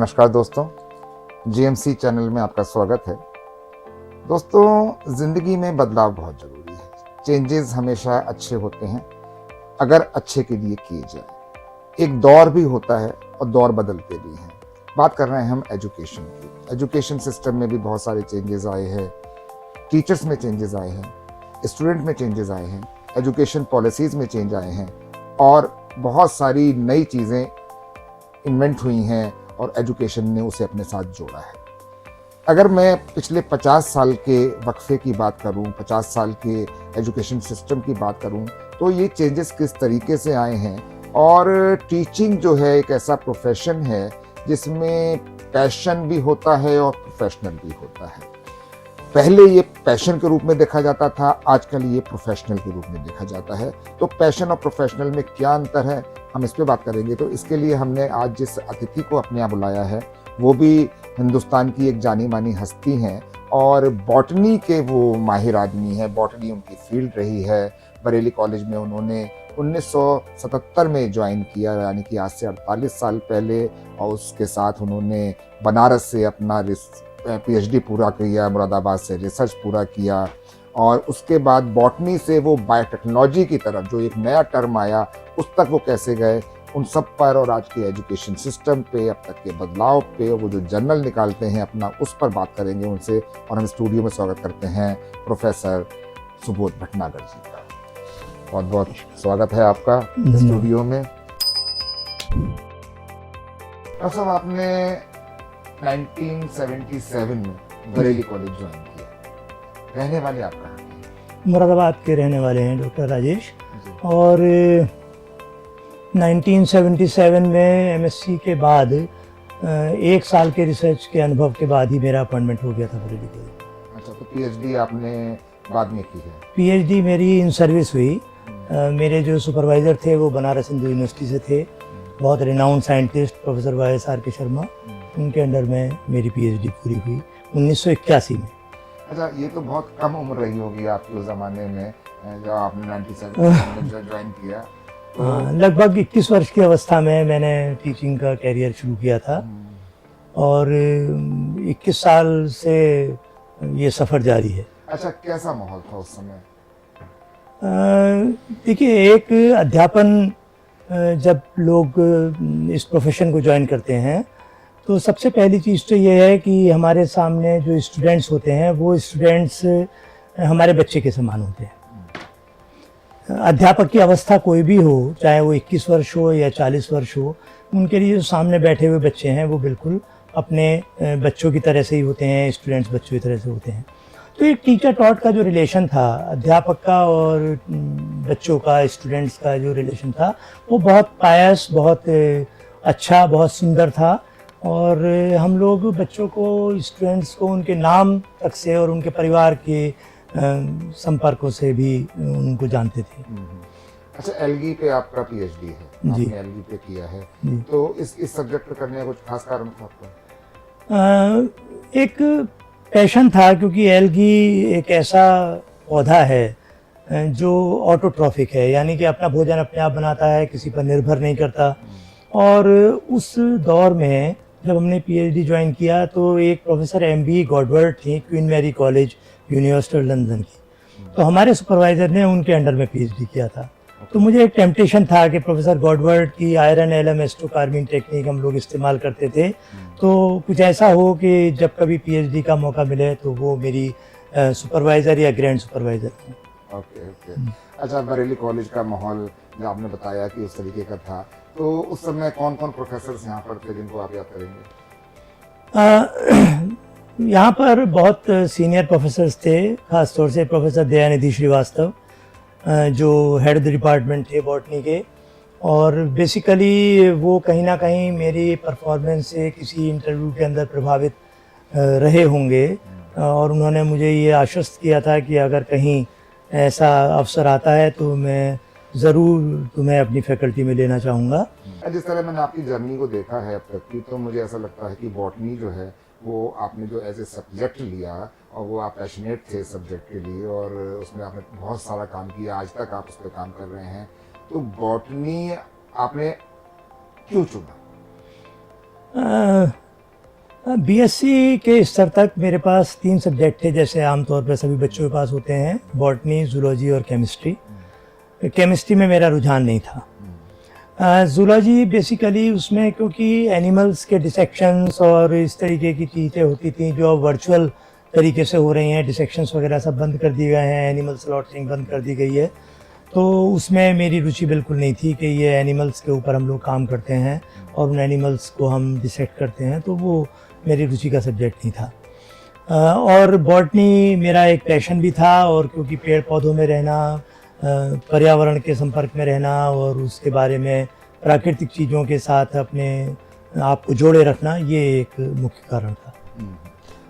नमस्कार दोस्तों, GMC channel में आपका स्वागत है। दोस्तों, ज़िंदगी में बदलाव बहुत ज़रूरी है। चेंजेस हमेशा अच्छे होते हैं अगर अच्छे के लिए किए जाए। एक दौर भी होता है और दौर बदलते भी हैं। बात कर रहे हैं हम एजुकेशन की। एजुकेशन सिस्टम में भी बहुत सारे चेंजेस आए हैं। टीचर्स में चेंजेस आए हैं, स्टूडेंट में चेंजेस आए हैं, एजुकेशन पॉलिसीज़ में चेंज आए हैं और बहुत सारी नई चीज़ें इन्वेंट हुई हैं और एजुकेशन ने उसे अपने साथ जोड़ा है। अगर मैं पिछले 50 साल के वक्फे की बात करूं, 50 साल के एजुकेशन सिस्टम की बात करूं, तो ये चेंजेस किस तरीके से आए हैं। और टीचिंग जो है एक ऐसा प्रोफेशन है जिसमें पैशन भी होता है और प्रोफेशनल भी होता है। पहले ये पैशन के रूप में देखा जाता था, आजकल ये प्रोफेशनल के रूप में देखा जाता है। तो पैशन और प्रोफेशनल में क्या अंतर है, हम इस पे बात करेंगे। तो इसके लिए हमने आज जिस अतिथि को अपने यहाँ बुलाया है वो भी हिंदुस्तान की एक जानी मानी हस्ती हैं और बॉटनी के वो माहिर आदमी हैं। बॉटनी उनकी फील्ड रही है। बरेली कॉलेज में उन्होंने 1977 में ज्वाइन किया, यानी कि आज से 48 साल पहले। और उसके साथ उन्होंने बनारस से अपना पीएचडी पूरा किया, मुरादाबाद से रिसर्च पूरा किया और उसके बाद बॉटनी से वो बायोटेक्नोलॉजी की तरफ, जो एक नया टर्म आया, उस तक वो कैसे गए, उन सब पर और आज के एजुकेशन सिस्टम पे, अब तक के बदलाव पे, वो जो जर्नल निकालते हैं अपना, उस पर बात करेंगे उनसे। और हम स्टूडियो में स्वागत करते हैं प्रोफेसर सुबोध भटनागर जी का। बहुत बहुत स्वागत है आपका स्टूडियो में। साहब, आपने 1977 में बरेली कॉलेज ज्वाइन किया। रहने वाले आप कहाँ के? मुरादाबाद के रहने वाले हैं डॉक्टर राजेश। और 1977 में एमएससी के बाद 1 साल के रिसर्च के अनुभव के बाद ही मेरा अपॉइंटमेंट हो गया था बरेली कॉलेज। अच्छा, तो पीएचडी आपने बाद में की है? पीएचडी मेरी इन सर्विस हुई। मेरे जो सुपरवाइज़र थे वो बनारस हिंदू यूनिवर्सिटी से थे, बहुत रिनाउंड साइंटिस्ट प्रोफेसर वाई.एस.आर. के शर्मा। उनके अंडर में मेरी पीएचडी पूरी हुई 1981 में। अच्छा, ये तो बहुत कम उम्र रही होगी आपकी उस ज़माने में जब आपने 97 में ज्वाइन किया। तो लगभग 21 वर्ष की अवस्था में मैंने टीचिंग का कैरियर शुरू किया था और 21 साल से ये सफ़र जारी है। अच्छा, कैसा माहौल था उस समय? देखिए, एक अध्यापन जब लोग इस प्रोफेशन को ज्वाइन करते हैं तो सबसे पहली चीज़ तो ये है कि हमारे सामने जो स्टूडेंट्स होते हैं वो स्टूडेंट्स हमारे बच्चे के समान होते हैं। अध्यापक की अवस्था कोई भी हो, चाहे वो 21 वर्ष हो या 40 वर्ष हो, उनके लिए जो सामने बैठे हुए बच्चे हैं वो बिल्कुल अपने बच्चों की तरह से ही होते हैं, स्टूडेंट्स बच्चों की तरह से होते हैं। तो एक टीचर टॉट का जो रिलेशन था, अध्यापक का और बच्चों का, स्टूडेंट्स का जो रिलेशन था, वो बहुत पायस, बहुत अच्छा, बहुत सुंदर था। और हम लोग बच्चों को, स्टूडेंट्स को उनके नाम तक से और उनके परिवार के संपर्कों से भी उनको जानते थे। अच्छा, एलगी पे आपका पीएचडी है, आपने एलगी पे किया है, तो इस सब्जेक्ट पे करने का कुछ खास कारण था आपका? एक पैशन था, क्योंकि एलगी एक ऐसा पौधा है जो ऑटोट्रॉफिक है, यानी कि अपना भोजन अपने आप बनाता है, किसी पर निर्भर नहीं करता। और उस दौर में जब हमने पीएचडी ज्वाइन किया तो एक प्रोफेसर एमबी गॉडवर्ड थी, Queen Mary College, University of London की। तो हमारे सुपरवाइज़र ने उनके अंडर में पीएचडी किया था। तो मुझे एक टेम्पटेशन था कि प्रोफेसर गॉडवर्ड की आयरन एलम एस्टोकार्बिन टेक्निक हम लोग इस्तेमाल करते थे, तो कुछ ऐसा हो कि जब कभी पीएचडी का मौका मिले तो वो मेरी सुपरवाइज़र या ग्रैंड सुपरवाइज़र हो। ओके। अच्छा, बरेली कॉलेज का माहौल जो आपने बताया कि उस तरीके का था, तो उस समय कौन कौन प्रोफेसर यहाँ पर थे जिनको आप याद करेंगे? यहाँ पर बहुत सीनियर प्रोफेसर्स थे, ख़ासतौर से प्रोफेसर दयानिधि श्रीवास्तव जो हेड ऑफ द डिपार्टमेंट थे बॉटनी के। और बेसिकली वो कहीं ना कहीं मेरी परफॉर्मेंस से किसी इंटरव्यू के अंदर प्रभावित रहे होंगे और उन्होंने मुझे ये आश्वस्त किया था कि अगर कहीं ऐसा अवसर आता है तो मैं ज़रूर तुम्हें अपनी फैकल्टी में लेना चाहूँगा। जिस तरह मैंने आपकी जर्नी को देखा है अब तक की, तो मुझे ऐसा लगता है कि बॉटनी जो है वो आपने जो एज ए सब्जेक्ट लिया और वो आप पैशनेट थे सब्जेक्ट के लिए और उसमें आपने बहुत सारा काम किया, आज तक आप उस पर काम कर रहे हैं। तो बॉटनी आपने क्यों चुना? बीएससी के स्तर तक मेरे पास 3 सब्जेक्ट थे, जैसे आमतौर पर सभी बच्चों के पास होते हैं, बॉटनी, जूलॉजी और केमिस्ट्री। केमिस्ट्री में मेरा रुझान नहीं था। जूलॉजी बेसिकली उसमें क्योंकि एनिमल्स के डिसेक्शंस और इस तरीके की चीज़ें होती थी जो अब वर्चुअल तरीके से हो रही हैं, डिसेक्शंस वगैरह सब बंद कर दिए गए हैं, एनिमल स्लॉटरिंग बंद कर दी गई है, तो उसमें मेरी रुचि बिल्कुल नहीं थी कि ये एनिमल्स के ऊपर हम लोग काम करते हैं और उन एनिमल्स को हम डिसेक्ट करते हैं, तो वो मेरी रुचि का सब्जेक्ट नहीं था। और बॉटनी मेरा एक पैशन भी था, और क्योंकि पेड़ पौधों में रहना, पर्यावरण के संपर्क में रहना और उसके बारे में प्राकृतिक चीज़ों के साथ अपने आप को जोड़े रखना, ये एक मुख्य कारण था।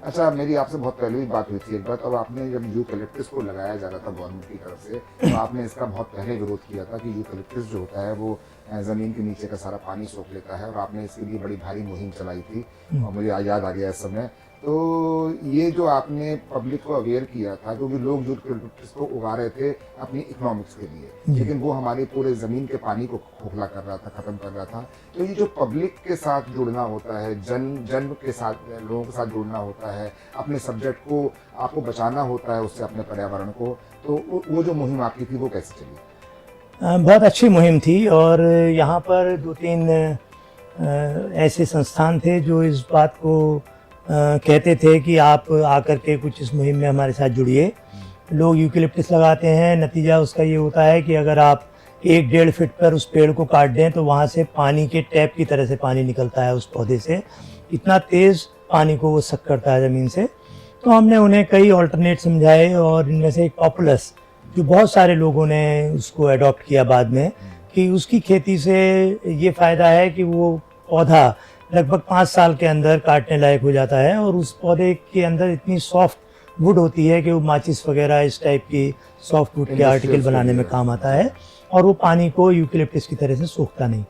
अच्छा, मेरी आपसे बहुत पहले भी बात हुई थी एक बार, तब आपने जब यूकलिप्टस को लगाया जा रहा था गवर्नमेंट की तरफ से, तो आपने इसका बहुत पहले विरोध किया था कि यूकलिप्टस जो होता है वो ज़मीन के नीचे का सारा पानी सोख लेता है, और आपने इसके लिए बड़ी भारी मुहिम चलाई थी, और मुझे याद आ गया इस समय। तो ये जो आपने पब्लिक को अवेयर किया था, क्योंकि लोग यूकलिप्टस को उगा रहे थे अपनी इकोनॉमिक्स के लिए, लेकिन वो हमारी पूरे ज़मीन के पानी को खोखला कर रहा था, ख़त्म कर रहा था। तो ये जो पब्लिक के साथ जुड़ना होता है, जन के साथ, लोगों के साथ जुड़ना होता है, अपने सब्जेक्ट को आपको बचाना होता है उससे, अपने पर्यावरण को, तो वो जो मुहिम आपकी थी वो कैसे चली? बहुत अच्छी मुहिम थी, और यहाँ पर 2-3 ऐसे संस्थान थे जो इस बात को कहते थे कि आप आकर के कुछ इस मुहिम में हमारे साथ जुड़िए। लोग यूकलिप्टस लगाते हैं, नतीजा उसका ये होता है कि अगर आप 1-1.5 फीट पर उस पेड़ को काट दें तो वहाँ से पानी के टैप की तरह से पानी निकलता है उस पौधे से, इतना तेज़ पानी को वो सक करता है ज़मीन से। तो हमने उन्हें कई ऑल्टरनेट समझाए, और इनमें से एक पॉपुलस, जो बहुत सारे लोगों ने उसको अडॉप्ट किया बाद में, कि उसकी खेती से ये फ़ायदा है कि वो पौधा लगभग 5 साल के अंदर काटने लायक हो जाता है, और उस पौधे के अंदर इतनी सॉफ्ट वुड होती है कि वो माचिस वगैरह इस टाइप की सॉफ्ट वुड के आर्टिकल बनाने में काम आता है, और वो पानी को यूकलिप्टस की तरह से सोखता नहीं।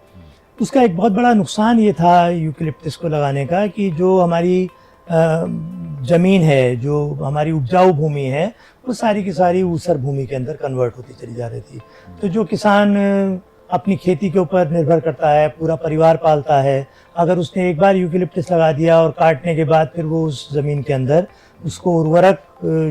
उसका एक बहुत बड़ा नुकसान ये था यूकलिप्टस को लगाने का, कि जो हमारी ज़मीन है, जो हमारी उपजाऊ भूमि है, वो सारी की सारी ऊसर भूमि के अंदर कन्वर्ट होती चली जा रही थी। तो जो किसान अपनी खेती के ऊपर निर्भर करता है, पूरा परिवार पालता है, अगर उसने एक बार यूकलिप्टस लगा दिया और काटने के बाद फिर वो उस ज़मीन के अंदर उसको उर्वरक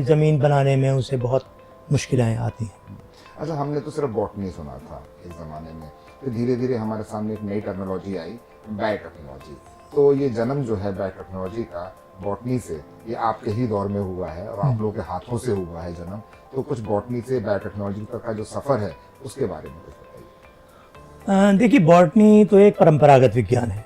ज़मीन बनाने में उसे बहुत मुश्किलें आती हैं। अच्छा, हमने तो सिर्फ बॉटनी सुना था एक ज़माने में, तो धीरे धीरे हमारे सामने एक नई टेक्नोलॉजी आई, बायोटेक्नोलॉजी। तो ये जन्म जो है बायोटेक्नोलॉजी का बॉटनी से, ये आपके ही दौर में हुआ है और आप लोगों के हाथों से हुआ है जन्म। तो कुछ बॉटनी से बायोटेक्नोलॉजी तक का जो सफ़र है उसके बारे में कुछ बताइए। देखिए, बॉटनी तो एक परंपरागत विज्ञान है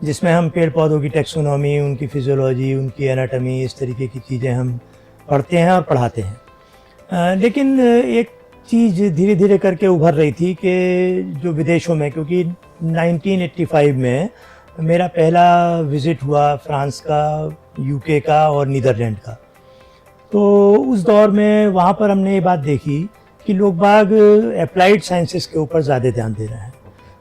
जिसमें हम पेड़ पौधों की टेक्सोनॉमी, उनकी फिजियोलॉजी, उनकी एनाटॉमी, इस तरीके की चीज़ें हम पढ़ते हैं और पढ़ाते हैं। लेकिन एक चीज़ धीरे धीरे करके उभर रही थी कि जो विदेशों में, क्योंकि 1985 में मेरा पहला विज़िट हुआ फ्रांस का, यूके का और नीदरलैंड का, तो उस दौर में वहाँ पर हमने ये बात देखी कि लोग बाग अप्लाइड साइंसेस के ऊपर ज़्यादा ध्यान दे रहे हैं,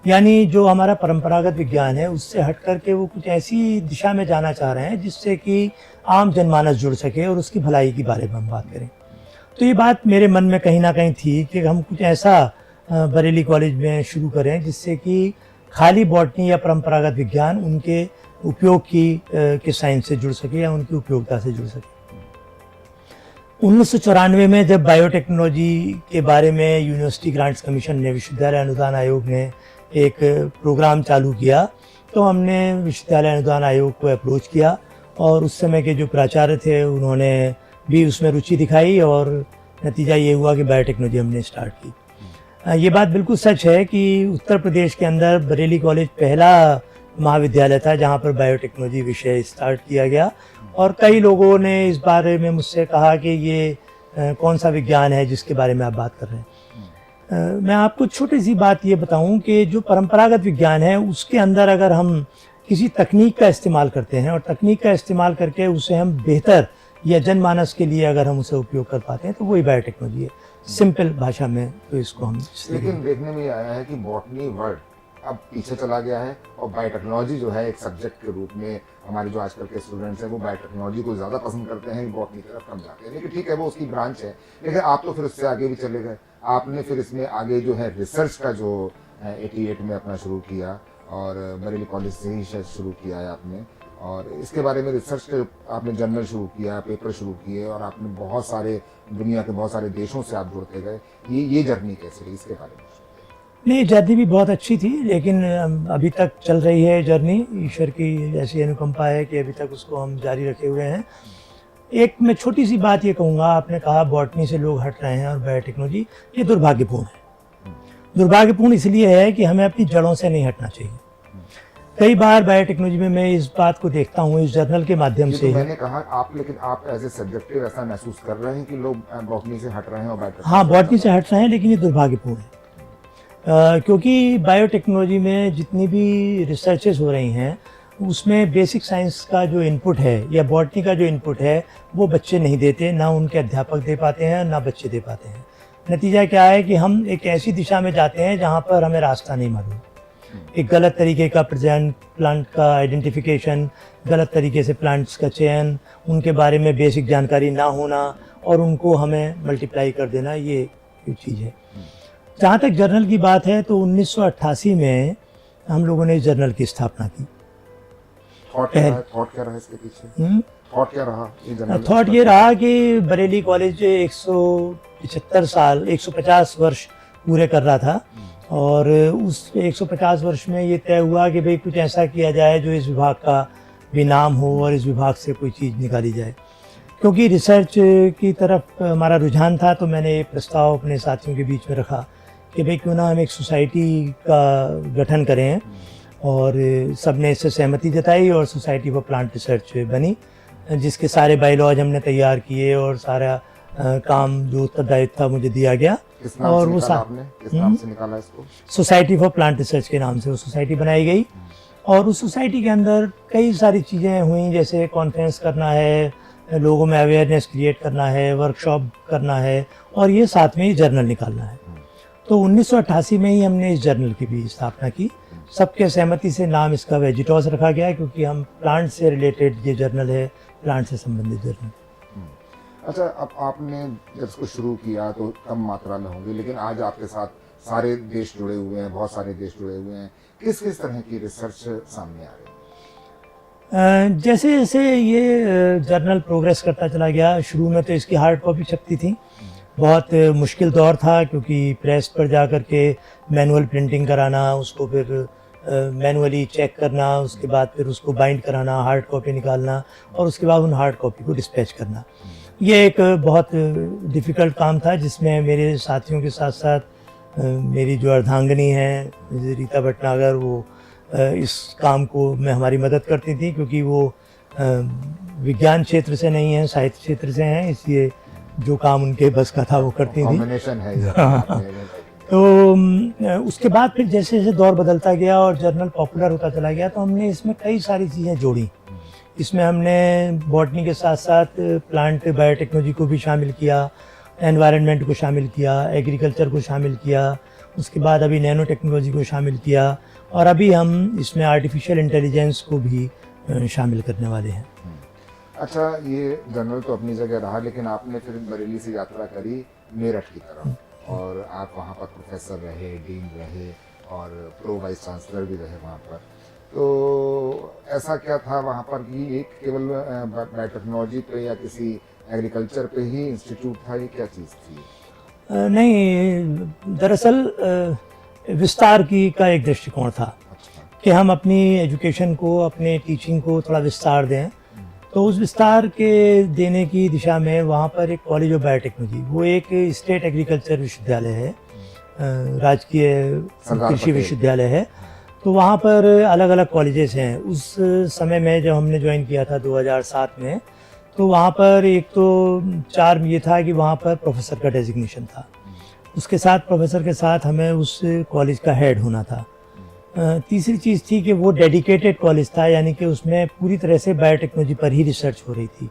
यानी जो हमारा परंपरागत विज्ञान है उससे हट करके वो कुछ ऐसी दिशा में जाना चाह रहे हैं जिससे कि आम जनमानस जुड़ सके और उसकी भलाई के बारे में हम बात करें। तो ये बात मेरे मन में कहीं ना कहीं थी कि हम कुछ ऐसा बरेली कॉलेज में शुरू करें जिससे कि खाली बॉटनी या परंपरागत विज्ञान उनके उपयोग के साइंस से जुड़ सके या उनकी उपयोगिता से जुड़ सके। 1994 में जब बायोटेक्नोलॉजी के बारे में यूनिवर्सिटी ग्रांट्स कमीशन ने, विश्वविद्यालय अनुदान आयोग ने एक प्रोग्राम चालू किया, तो हमने विश्वविद्यालय अनुदान आयोग को अप्रोच किया, और उस समय के जो प्राचार्य थे उन्होंने भी उसमें रुचि दिखाई, और नतीजा ये हुआ कि बायोटेक्नोलॉजी हमने स्टार्ट की। ये बात बिल्कुल सच है कि उत्तर प्रदेश के अंदर बरेली कॉलेज पहला महाविद्यालय था जहाँ पर बायोटेक्नोलॉजी विषय स्टार्ट किया गया, और कई लोगों ने इस बारे में मुझसे कहा कि ये कौन सा विज्ञान है जिसके बारे में आप बात कर रहे हैं। मैं आपको छोटी सी बात ये बताऊं कि जो परंपरागत विज्ञान है उसके अंदर अगर हम किसी तकनीक का इस्तेमाल करते हैं और तकनीक का इस्तेमाल करके उसे हम बेहतर या जनमानस के लिए अगर हम उसे उपयोग कर पाते हैं तो वही बायोटेक्नोलॉजी है, सिंपल भाषा में तो इसको हम। लेकिन देखने में आया है कि बॉटनी वर्ड अब पीछे चला गया है, और बायोटेक्नोलॉजी जो है एक सब्जेक्ट के रूप में हमारे जो आजकल के स्टूडेंट्स हैं वो बायोटेक्नोलॉजी को ज़्यादा पसंद करते हैं, बॉटनी की तरफ कम जाते हैं। लेकिन ठीक है, वो उसकी ब्रांच है, लेकिन आप तो फिर उससे आगे भी चले गए। आपने फिर इसमें आगे जो है रिसर्च का जो 88 में अपना शुरू किया, और बरेली कॉलेज से ही शायद शुरू किया है आपने। और इसके बारे में रिसर्च आपने जर्नल शुरू किया, पेपर शुरू किए और आपने बहुत सारे दुनिया के बहुत सारे देशों से आप जुड़ते गए। ये जर्नी कैसे रही, इसके बारे में? नहीं, जर्नी भी बहुत अच्छी थी, लेकिन अभी तक चल रही है जर्नी। ईश्वर की ऐसी अनुकंपा है कि अभी तक उसको हम जारी रखे हुए हैं। एक मैं छोटी सी बात ये कहूँगा, आपने कहा बॉटनी से लोग हट रहे हैं और बायोटेक्नोलॉजी, ये दुर्भाग्यपूर्ण है। दुर्भाग्यपूर्ण इसलिए है कि हमें अपनी जड़ों से नहीं हटना चाहिए। कई बार बायोटेक्नोलॉजी में मैं इस बात को देखता हूँ, इस जर्नल के माध्यम से। मैंने कहा लेकिन आप एज ए सब्जेक्टिव ऐसा महसूस कर रहे हैं कि लोग बॉटनी से हट रहे हैं और बायोटेक्नोलॉजी? हाँ, बॉटनी से हट रहे हैं, लेकिन ये दुर्भाग्यपूर्ण है। क्योंकि बायोटेक्नोलॉजी में जितनी भी रिसर्चेस हो रही हैं, उसमें बेसिक साइंस का जो इनपुट है या बॉटनी का जो इनपुट है, वो बच्चे नहीं देते, ना उनके अध्यापक दे पाते हैं, ना बच्चे दे पाते हैं। नतीजा क्या है कि हम एक ऐसी दिशा में जाते हैं जहाँ पर हमें रास्ता नहीं मालूम। एक गलत तरीके का प्रेजेंट, प्लांट का आइडेंटिफिकेशन, गलत तरीके से प्लांट्स का चयन, उनके बारे में बेसिक जानकारी ना होना और उनको हमें मल्टीप्लाई कर देना, ये चीज़ है। जहाँ तक जर्नल की बात है, तो 1988 में हम लोगों ने इस जर्नल की स्थापना की। थॉट क्या रहा इसके पीछे? थॉट क्या रहा ये जर्नल? थॉट ये रहा कि बरेली कॉलेज 150 वर्ष पूरे कर रहा था, और उस 150 वर्ष में ये तय हुआ कि भाई कुछ ऐसा किया जाए जो इस विभाग का भी नाम हो और इस विभाग से कोई चीज़ निकाली जाए। क्योंकि रिसर्च की तरफ हमारा रुझान था, तो मैंने ये प्रस्ताव अपने साथियों के बीच में रखा कि भाई क्यों ना हम एक सोसाइटी का गठन करें, और सबने इससे सहमति जताई और सोसाइटी फॉर प्लांट रिसर्च बनी, जिसके सारे बायलॉज हमने तैयार किए और सारा काम जो उत्तरदायित्व था मुझे दिया गया। और वो किस नाम से निकाला इसको? सोसाइटी फॉर प्लांट रिसर्च के नाम से वो सोसाइटी बनाई गई। और उस सोसाइटी के अंदर कई सारी चीज़ें हुई, जैसे कॉन्फ्रेंस करना है, लोगों में अवेयरनेस क्रिएट करना है, वर्कशॉप करना है, और ये साथ में ही जर्नल निकालना है। तो 1988 में ही हमने इस जर्नल की भी स्थापना की। सबके सहमति से नाम इसका वेजिटॉस रखा गया, क्योंकि हम प्लांट से रिलेटेड ये जर्नल है, प्लांट से संबंधित जर्नल। अच्छा, अब आपने जब इसको शुरू किया तो कम मात्रा में होंगे, लेकिन आज आपके साथ सारे देश जुड़े हुए हैं, बहुत सारे देश जुड़े हुए हैं। किस किस तरह की रिसर्च सामने आ रही है? जैसे जैसे ये जर्नल प्रोग्रेस करता चला गया, शुरू में तो इसकी हार्ड कॉपी छपती थी। बहुत मुश्किल दौर था, क्योंकि प्रेस पर जा कर के मैनुअल प्रिंटिंग कराना, उसको फिर मैनुअली चेक करना, उसके बाद फिर उसको बाइंड कराना, हार्ड कॉपी निकालना, और उसके बाद उन हार्ड कॉपी को डिस्पैच करना। ये एक बहुत डिफ़िकल्ट काम था, जिसमें मेरे साथियों के साथ साथ मेरी जो अर्धांगिनी हैं रीता भटनागर, वो इस काम को में हमारी मदद करती थी, क्योंकि वो विज्ञान क्षेत्र से नहीं हैं, साहित्य क्षेत्र से हैं, इसलिए जो काम उनके बस का था वो करती थी। कॉम्बिनेशन है ये। तो उसके बाद फिर जैसे जैसे दौर बदलता गया और जर्नल पॉपुलर होता चला गया, तो हमने इसमें कई सारी चीज़ें जोड़ी। इसमें हमने बॉटनी के साथ साथ प्लांट बायोटेक्नोलॉजी को भी शामिल किया, एनवायरनमेंट को शामिल किया, एग्रीकल्चर को शामिल किया, उसके बाद अभी नैनो टेक्नोलॉजी को शामिल किया, और अभी हम इसमें आर्टिफिशियल इंटेलिजेंस को भी शामिल करने वाले हैं। अच्छा, ये जर्नल तो अपनी जगह रहा, लेकिन आपने फिर बरेली से यात्रा करी मेरठ की तरफ, और आप वहाँ पर प्रोफेसर रहे, डीन रहे और प्रो वाइस चांसलर भी रहे वहाँ पर। तो ऐसा क्या था वहाँ पर कि एक केवल बायोटेक्नोलॉजी पे या किसी एग्रीकल्चर पे ही इंस्टीट्यूट था, ये क्या चीज़ थी? नहीं, दरअसल विस्तार का एक दृष्टिकोण था। अच्छा। कि हम अपनी एजुकेशन को, अपने टीचिंग को थोड़ा विस्तार दें। तो उस विस्तार के देने की दिशा में वहाँ पर एक कॉलेज ऑफ बायोटेक्नोलॉजी, वो एक स्टेट एग्रीकल्चर विश्वविद्यालय है, राजकीय कृषि विश्वविद्यालय है। तो वहाँ पर अलग अलग कॉलेजेस हैं। उस समय में जब हमने ज्वाइन किया था 2007 में, तो वहाँ पर एक तो चार्म ये था कि वहाँ पर प्रोफेसर का डेजिग्नेशन था, उसके साथ प्रोफेसर के साथ हमें उस कॉलेज का हेड होना था। तीसरी चीज़ थी कि वो डेडिकेटेड कॉलेज था, यानी कि उसमें पूरी तरह से बायोटेक्नोलॉजी पर ही रिसर्च हो रही थी।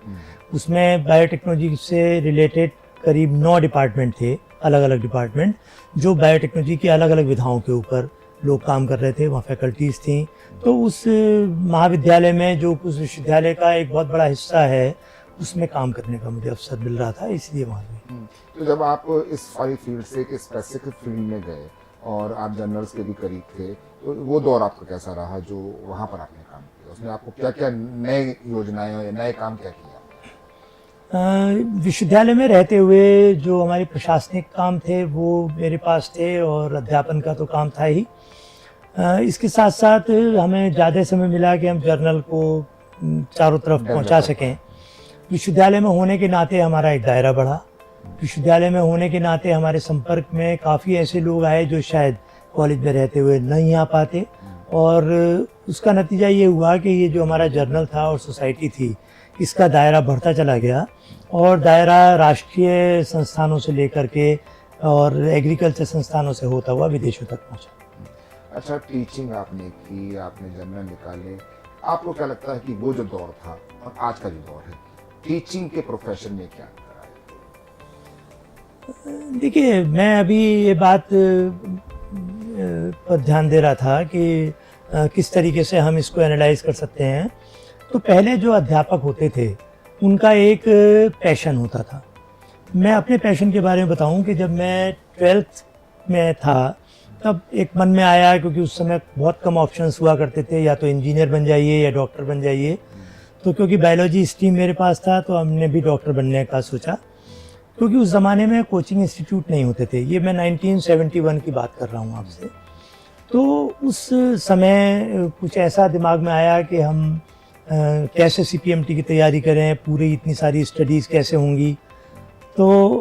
उसमें बायोटेक्नोलॉजी से रिलेटेड करीब 9 डिपार्टमेंट थे, अलग अलग डिपार्टमेंट, जो बायोटेक्नोलॉजी की अलग अलग विधाओं के ऊपर लोग काम कर रहे थे, वहाँ फैकल्टीज़ थी। तो उस महाविद्यालय में, जो उस विश्वविद्यालय का एक बहुत बड़ा हिस्सा है, उसमें काम करने का मुझे अवसर मिल रहा था, इसलिए वहाँ गए। तो जब आप इस सारी फील्ड से एक स्पेसिफिक फील्ड में गए और आप जर्नल्स के भी करीब थे, तो वो दौर आपका कैसा रहा जो वहाँ पर आपने काम किया? उसमें आपको क्या क्या नए योजनाएं या नए काम क्या किया? विश्वविद्यालय में रहते हुए जो हमारे प्रशासनिक काम थे वो मेरे पास थे और अध्यापन का तो काम था ही। इसके साथ साथ हमें ज़्यादा समय मिला कि हम जर्नल को चारों तरफ डेवलप पहुंचा कर सकें। विश्वविद्यालय में होने के नाते हमारा एक दायरा बढ़ा। विश्वविद्यालय में होने के नाते हमारे संपर्क में काफ़ी ऐसे लोग आए जो शायद कॉलेज में रहते हुए नहीं आ पाते, और उसका नतीजा ये हुआ कि ये जो हमारा जर्नल था और सोसाइटी थी, इसका दायरा बढ़ता चला गया और दायरा राष्ट्रीय संस्थानों से लेकर के और एग्रीकल्चर संस्थानों से होता हुआ विदेशों तक पहुंचा। अच्छा, टीचिंग आपने की, आपने जर्नल निकाले, आपको क्या लगता है कि वो जो दौर था और आज का जो दौर है, टीचिंग के प्रोफेशन में क्या अंतर आया? देखिए, मैं अभी ये बात पर ध्यान दे रहा था कि किस तरीके से हम इसको एनालाइज कर सकते हैं। तो पहले जो अध्यापक होते थे उनका एक पैशन होता था। मैं अपने पैशन के बारे में बताऊं कि जब मैं 12th में था तब एक मन में आया, क्योंकि उस समय बहुत कम ऑप्शंस हुआ करते थे, या तो इंजीनियर बन जाइए या डॉक्टर बन जाइए। तो क्योंकि बायोलॉजी स्ट्रीम मेरे पास था तो हमने भी डॉक्टर बनने का सोचा, क्योंकि उस ज़माने में कोचिंग इंस्टीट्यूट नहीं होते थे। ये मैं 1971 की बात कर रहा हूँ आपसे। तो उस समय कुछ ऐसा दिमाग में आया कि हम कैसे CPMT की तैयारी करें, पूरी इतनी सारी स्टडीज़ कैसे होंगी। तो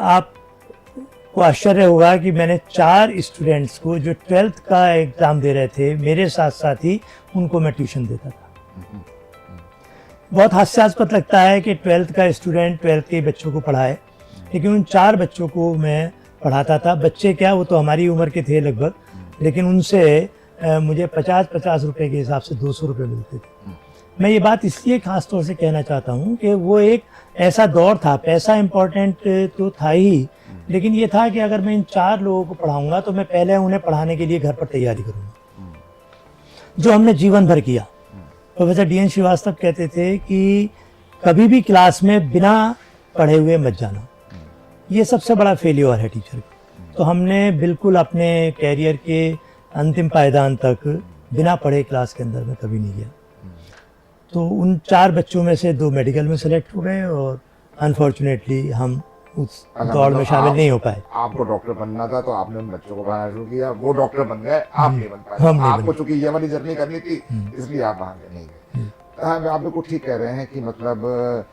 आपको आश्चर्य होगा कि मैंने 4 स्टूडेंट्स को जो 12th का एग्ज़ाम दे रहे थे मेरे साथ साथ ही, उनको मैं ट्यूशन देता था। बहुत हास्यास्पद लगता है कि 12th का स्टूडेंट 12th के बच्चों को पढ़ाए, लेकिन उन 4 बच्चों को मैं पढ़ाता था। बच्चे क्या, वो तो हमारी उम्र के थे लगभग, लेकिन उनसे मुझे 50-50 रुपए के हिसाब से 200 रुपये मिलते थे। मैं ये बात इसलिए खास तौर से कहना चाहता हूँ कि वो एक ऐसा दौर था, पैसा इम्पोर्टेंट तो था ही, लेकिन ये था कि अगर मैं इन 4 लोगों को पढ़ाऊँगा तो मैं पहले उन्हें पढ़ाने के लिए घर पर तैयारी करूँगा, जो हमने जीवन भर किया। प्रोफेसर DN श्रीवास्तव कहते थे कि कभी भी क्लास में बिना पढ़े हुए मत जाना। ये सबसे बड़ा फेल्योर है टीचर का। तो हमने बिल्कुल अपने कैरियर के अंतिम पायदान तक बिना पढ़े क्लास के अंदर में कभी नहीं गया। तो उन 4 बच्चों में से 2 मेडिकल में सेलेक्ट हो गए और अनफॉर्चुनेटली हम उस दौड़ में शामिल नहीं हो पाए। आपको डॉक्टर बनना था तो आपने उन बच्चों को पढ़ाना शुरू किया, वो डॉक्टर बन गए, आप नहीं बन पाए। आपको चूंकि ये वाली जर्नी करनी थी इसलिए आप वहां नहीं गए। हाँ, आप बिल्कुल ठीक कह रहे हैं कि मतलब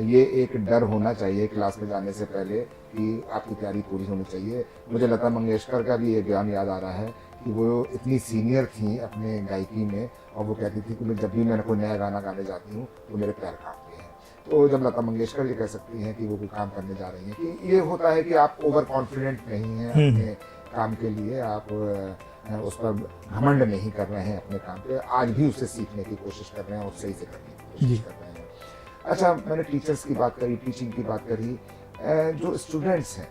ये एक डर होना चाहिए क्लास में जाने से पहले कि आपकी तैयारी पूरी होनी चाहिए। मुझे लता मंगेशकर का भी ये बयान याद आ रहा है कि वो इतनी सीनियर थी अपने गायकी में, और वो कहती थी कि जब भी मैं कोई नया गाना गाने जाती हूँ तो मेरे पैर कांपते हैं। तो जब लता मंगेशकर ये कह सकती हैं कि वो कोई काम करने जा रही हैं, कि ये होता है कि आप ओवर कॉन्फिडेंट नहीं हैं अपने काम के लिए, आप उस पर घमंड नहीं कर रहे हैं अपने काम पे, आज भी उससे सीखने की कोशिश कर रहे हैं और सही से करने की कोशिश कर रहे हैं। अच्छा, मैंने टीचर्स की बात करी, टीचिंग की बात करी, जो स्टूडेंट्स हैं,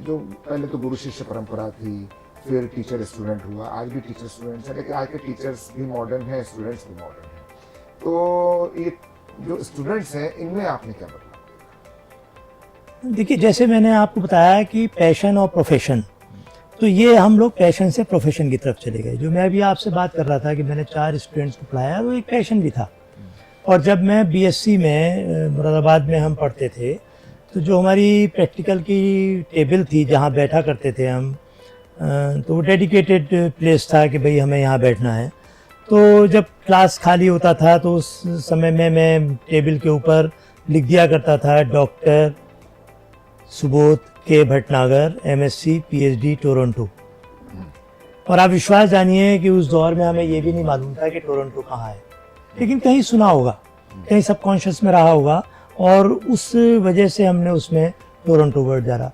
जो पहले तो गुरु शिष्य परंपरा थी, फिर टीचर स्टूडेंट हुआ, आज भी टीचर स्टूडेंट्स हैं, लेकिन आज के टीचर्स भी मॉडर्न हैं, स्टूडेंट्स भी मॉडर्न हैं। तो ये जो स्टूडेंट्स हैं इनमें आपने क्या बदलाव देखा? देखिए, जैसे मैंने आपको बताया कि पैशन और प्रोफेशन, तो ये हम लोग पैशन से प्रोफेशन की तरफ चले गए। जो मैं अभी आपसे बात कर रहा था कि मैंने 4 स्टूडेंट्स को पढ़ाया, वो एक पैशन भी था। और जब मैं BSc में मुरादाबाद में हम पढ़ते थे, तो जो हमारी प्रैक्टिकल की टेबल थी जहाँ बैठा करते थे हम, तो वो डेडिकेटेड प्लेस था कि भाई हमें यहाँ बैठना है। तो जब क्लास खाली होता था तो उस समय में मैं टेबल के ऊपर लिख दिया करता था, डॉक्टर सुबोध के भटनागर, MSc PhD टोरंटो। और आप विश्वास जानिए कि उस दौर में हमें ये भी नहीं मालूम था कि टोरंटो कहाँ है, लेकिन कहीं सुना होगा, कहीं सबकॉन्शियस में रहा होगा, और उस वजह से हमने उसमें टोरंटो वर्ड डाला।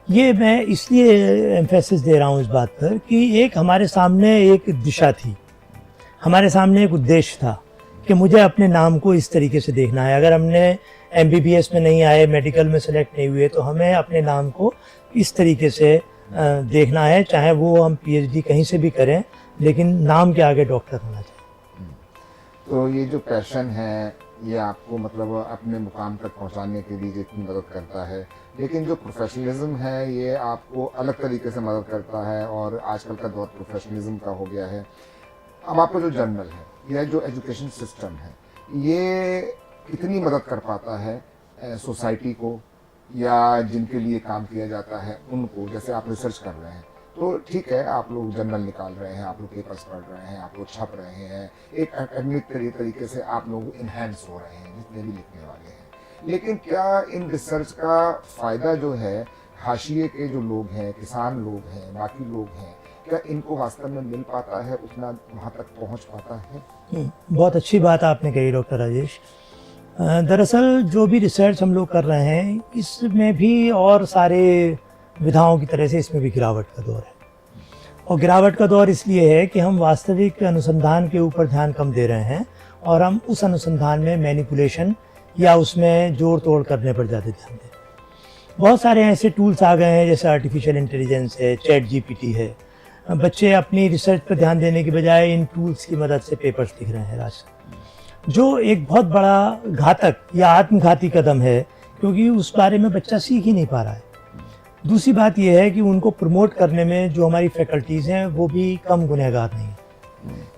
ये मैं इसलिए एम्फेसिस दे रहा हूँ इस बात पर कि एक हमारे सामने एक दिशा थी, हमारे सामने एक उद्देश्य था कि मुझे अपने नाम को इस तरीके से देखना है। अगर हमने MBBS में नहीं आए, मेडिकल में सेलेक्ट नहीं हुए, तो हमें अपने नाम को इस तरीके से देखना है, चाहे वो हम PhD कहीं से भी करें, लेकिन नाम के आगे डॉक्टर होना चाहिए। तो ये जो पैशन है ये आपको मतलब अपने मुकाम तक पहुंचाने के लिए जितनी मदद करता है, लेकिन जो प्रोफेशनलिज्म है ये आपको अलग तरीके से मदद करता है, और आजकल का दौर प्रोफेशनलिज्म का हो गया है। अब आपका जो जर्नल है या जो एजुकेशन सिस्टम है, ये कितनी मदद कर पाता है सोसाइटी को या जिनके लिए काम किया जाता है उनको? जैसे आप रिसर्च कर रहे हैं तो ठीक है, आप लोग जर्नल निकाल रहे हैं, आप लोग पेपर्स पढ़ रहे हैं, आप लोग छप रहे हैं, एक एकेडमिक तरीके से आप लोग इन्हेंस हो रहे हैं जितने भी लिखने वाले हैं, लेकिन क्या इन रिसर्च का फ़ायदा जो है हाशिए के जो लोग हैं, किसान लोग हैं, बाकी लोग हैं, क्या इनको वास्तव में मिल पाता है, उतना वहाँ तक पहुँच पाता है? बहुत अच्छी बात आपने कही डॉक्टर राजेश। दरअसल जो भी रिसर्च हम लोग कर रहे हैं इसमें भी और सारे विधाओं की तरह से इसमें भी गिरावट का दौर है, और गिरावट का दौर इसलिए है कि हम वास्तविक अनुसंधान के ऊपर ध्यान कम दे रहे हैं और हम उस अनुसंधान में मैनिपुलेशन या उसमें जोड़ तोड़ करने पर ज़्यादा ध्यान दें। बहुत सारे ऐसे टूल्स आ गए हैं जैसे आर्टिफिशियल इंटेलिजेंस है, चैट जीपीटी है। बच्चे अपनी रिसर्च पर ध्यान देने की बजाय इन टूल्स की मदद से पेपर्स लिख रहे हैं राज, जो एक बहुत बड़ा घातक या आत्मघाती कदम है, क्योंकि उस बारे में बच्चा सीख ही नहीं पा रहा है। दूसरी बात यह है कि उनको प्रमोट करने में जो हमारी फैकल्टीज़ हैं वो भी कम गुनहगार नहीं है,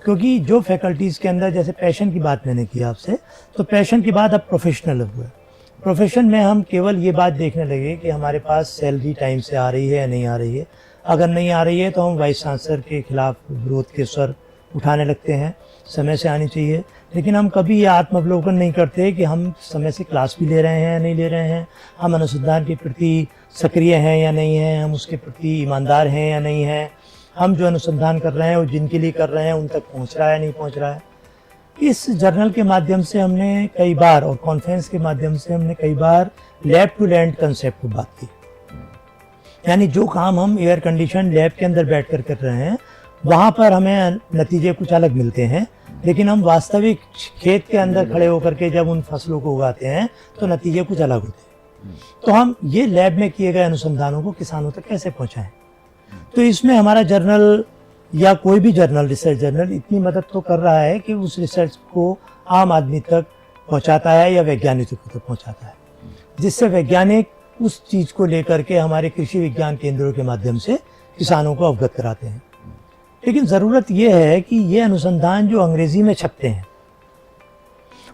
क्योंकि जो फैकल्टीज़ के अंदर, जैसे पैशन की बात मैंने की आपसे, तो पैशन के बाद अब प्रोफेशनल हुआ। प्रोफेशन में हम केवल ये बात देखने लगे कि हमारे पास सैलरी टाइम से आ रही है या नहीं आ रही है। अगर नहीं आ रही है तो हम वाइस चांसलर के खिलाफ विरोध के स्वर उठाने लगते हैं, समय से आनी चाहिए। लेकिन हम कभी ये आत्मावलोकन नहीं करते कि हम समय से क्लास भी ले रहे हैं या नहीं ले रहे हैं, हम अनुसंधान के प्रति सक्रिय हैं या नहीं हैं, हम उसके प्रति ईमानदार हैं या नहीं हैं, हम जो अनुसंधान कर रहे हैं वो जिनके लिए कर रहे हैं उन तक पहुंच रहा है या नहीं पहुंच रहा है। इस जर्नल के माध्यम से हमने कई बार, और कॉन्फ्रेंस के माध्यम से हमने कई बार लैब टू लैंड कंसेप्ट की बात की। यानी जो काम हम एयर कंडीशन लैब के अंदर बैठकर कर रहे हैं वहाँ पर हमें नतीजे कुछ अलग मिलते हैं, लेकिन हम वास्तविक खेत के अंदर खड़े होकर के जब उन फसलों को उगाते हैं तो नतीजे कुछ अलग होते हैं। तो हम ये लैब में किए गए अनुसंधानों को किसानों तक कैसे पहुँचाएं? तो इसमें हमारा जर्नल या कोई भी जर्नल, रिसर्च जर्नल, इतनी मदद तो कर रहा है कि उस रिसर्च को आम आदमी तक पहुंचाता है या वैज्ञानिकों तक पहुंचाता है, जिससे वैज्ञानिक उस चीज़ को लेकर के हमारे कृषि विज्ञान केंद्रों के माध्यम से किसानों को अवगत कराते हैं। लेकिन ज़रूरत यह है कि ये अनुसंधान जो अंग्रेज़ी में छपते हैं,